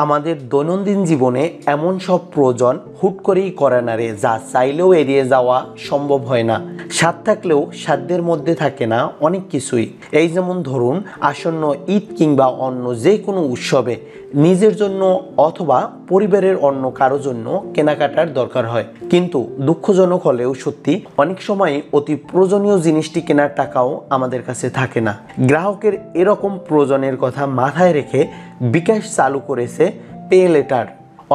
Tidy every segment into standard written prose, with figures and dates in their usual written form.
আমাদের দৈনন্দিন জীবনে এমন সব প্রয়োজন হুট করেই করে না রে, যা চাইলেও এড়িয়ে যাওয়া সম্ভব হয় না। স্বাদ থাকলেও সাধ্যের মধ্যে থাকে না অনেক কিছুই। এই যেমন ধরুন, আসন্ন ঈদ কিংবা অন্য যে কোনো উৎসবে নিজের জন্য অথবা পরিবারের অন্য কারো জন্য কেনাকাটার দরকার হয়, কিন্তু দুঃখজনক হলেও সত্যি অনেক সময় অতি প্রয়োজনীয় জিনিসটি কেনার টাকাও আমাদের কাছে থাকে না। গ্রাহকের এরকম প্রয়োজনের কথা মাথায় রেখে বিকাশ চালু করেছে পে লেটার,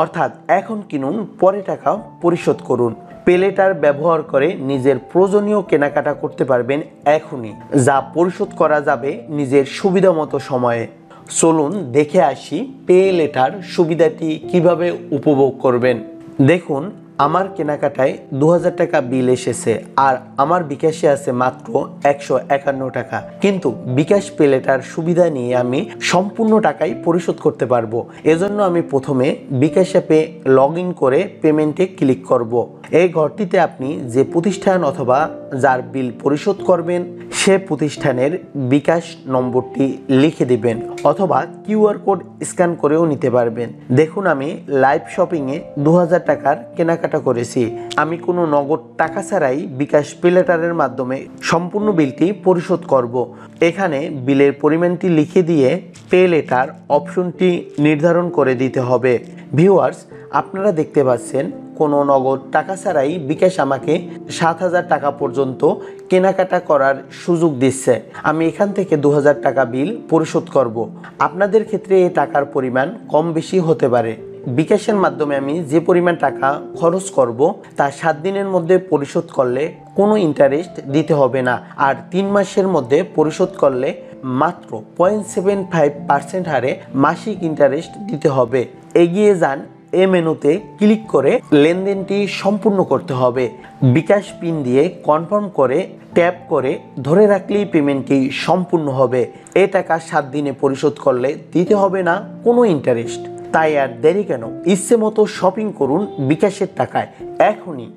অর্থাৎ এখন কিনুন পরে টাকা পরিশোধ করুন। পে লেটার ব্যবহার করে নিজের প্রয়োজনীয় কেনাকাটা করতে পারবেন এখনই, যা পরিশোধ করা যাবে নিজের সুবিধা মতো সময়ে। চলুন দেখে আসি পে লেটার সুবিধাটি কিভাবে উপভোগ করবেন। দেখুন, আমার কেনাকাটায় 2000 টাকা বিল এসেছে আর আমার বিকাশে আছে মাত্র 151 টাকা, কিন্তু বিকাশ পে লেটার সুবিধা নিয়ে আমি সম্পূর্ণ টাকাই পরিশোধ করতে পারবো। এজন্য আমি প্রথমে বিকাশ অ্যাপে লগ ইন করে পেমেন্টে ক্লিক করব। এই ঘরটিতে আপনি যে প্রতিষ্ঠান অথবা যার বিল পরিশোধ করবেন সে প্রতিষ্ঠানের বিকাশ নম্বরটি লিখে দিবেন, অথবা কিউআর কোড স্ক্যান করেও নিতে পারবেন। দেখুন, আমি লাইভ শপিংয়ে 2000 টাকার কেনাকাটা করেছি। আমি কোনো নগদ টাকা ছাড়াই বিকাশ পে লেটারের মাধ্যমে সম্পূর্ণ বিলটি পরিশোধ করব। এখানে বিলের পরিমাণটি লিখে দিয়ে পে লেটার অপশনটি নির্ধারণ করে দিতে হবে। ভিউয়ার্স, আপনারা দেখতে পাচ্ছেন কোনো নগদ টাকা ছাড়াই বিকাশ আমাকে 7000 টাকা পর্যন্ত কেনাকাটা করার সুযোগ দিচ্ছে। আমি এখান থেকে 2000 টাকা বিল পরিশোধ করব। আপনাদের ক্ষেত্রে এই টাকার পরিমাণ কম বেশি হতে পারে। বিকাশের মাধ্যমে আমি যে পরিমাণ টাকা খরচ করব তা 7 দিনের মধ্যে পরিশোধ করলে কোনো ইন্টারেস্ট দিতে হবে না, আর 3 মাসের মধ্যে পরিশোধ করলে মাত্র 0.75% হারে মাসিক ইন্টারেস্ট দিতে হবে। এগিয়ে যান, এই মেনুতে ক্লিক করে লেনদেনটি সম্পূর্ণ করতে হবে। বিকাশ পিন দিয়ে কনফার্ম করে ট্যাপ করে ধরে রাখলেই পেমেন্টটি সম্পূর্ণ হবে। এই টাকা 7 দিনে পরিশোধ করলে দিতে হবে না কোনো ইন্টারেস্ট। তাই আর দেরি কেন, ইচ্ছে মতো শপিং করুন বিকাশের টাকায় এখনই।